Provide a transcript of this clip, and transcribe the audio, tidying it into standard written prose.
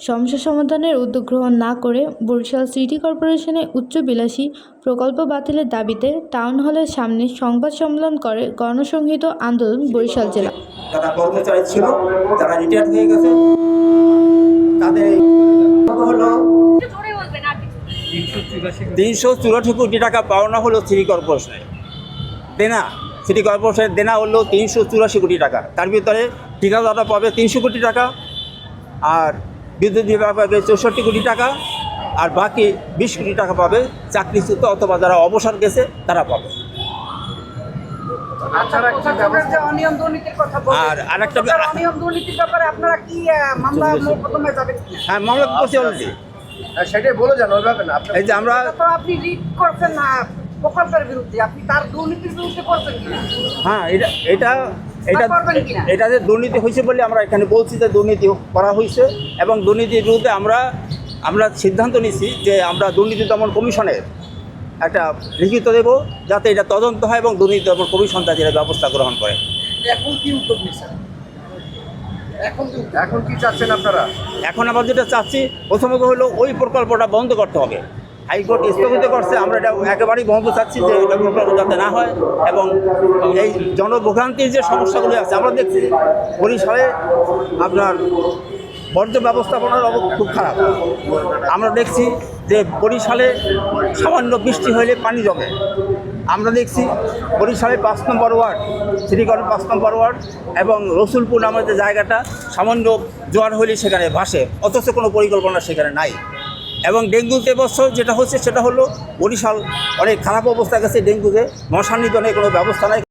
সমস্যা সমাধানের উদ্যোগ গ্রহণ না করে বরিশাল সিটি কর্পোরেশনের উচ্চবিলাসী প্রকল্প বাতিলের দাবিতে টাউন হলের সামনে সংবাদ সম্মেলন করে গণসংহত আন্দোলন বরিশাল জেলা। যারা কর্মচারী ছিল, যারা রিটায়ার্ড হয়ে গেছে, তাদের হলো 384 কোটি টাকা পাওনা হলো সিটি কর্পোরেশনের দেনা। সিটি কর্পোরেশনের দেনা হলো 384 কোটি টাকা। তার ভিতরে ঠিকাদাররা পাবে 300 কোটি টাকা, আর বিদ্যুৎ বিভাগ পাবে 64 কোটি টাকা, আর বাকি 20 কোটি টাকা পাবে চাকরিচ্যুত অথবা যারা অবসর গেছে তারা পাবে। আর আরেকটা হ্যাঁ, মামলা করছি অলরেডি। সেটাই বলে যান ওইভাবে না। এই যে আমরা আপনি রিট করছেন না প্রকল্পের বিরুদ্ধে, আপনি তার দুর্নীতির বিরুদ্ধে করছেন কিনা? হ্যাঁ, এটা যে দুর্নীতি হয়েছে বলে আমরা এখানে বলছি যে দুর্নীতি করা হয়েছে, এবং দুর্নীতির বিরুদ্ধে আমরা সিদ্ধান্ত নিচ্ছি যে আমরা দুর্নীতি দমন কমিশনের একটা লিখিত দেব, যাতে এটা তদন্ত হয় এবং দুর্নীতি দমন কমিশন তাদের ব্যবস্থা গ্রহণ করে। এখন কি উদ্যোগ নিচ্ছেন? এখন কি চাচ্ছেন আপনারা? এখন আমরা যেটা চাচ্ছি, প্রথমত হলো ওই প্রকল্পটা বন্ধ করতে হবে। হাইকোর্ট স্থগিত করছে, আমরা এটা একেবারেই বন্ধ চাচ্ছি যে এটা প্রকল্প যাতে না হয়, এবং এই জনভোগান্তির যে সমস্যাগুলি আছে আমরা দেখছি বরিশালে আপনার বর্জ্য ব্যবস্থাপনার খুব খারাপ। আমরা দেখছি যে বরিশালে সামান্য বৃষ্টি হলে পানি জমে। আমরা দেখছি বরিশালে 5 নম্বর ওয়ার্ড, সিটি কর্পোরেশন 5 নম্বর ওয়ার্ড এবং রসুলপুর নামের যে জায়গাটা সামান্য জোয়ার হলে সেখানে ভাসে, অথচ কোনো পরিকল্পনা সেখানে নাই। এবং ডেঙ্গুতে বছর যেটা হচ্ছে সেটা হলো বরিশাল অনেক খারাপ অবস্থা গেছে। ডেঙ্গুতে মশা নিধনের কোনো ব্যবস্থা নাই।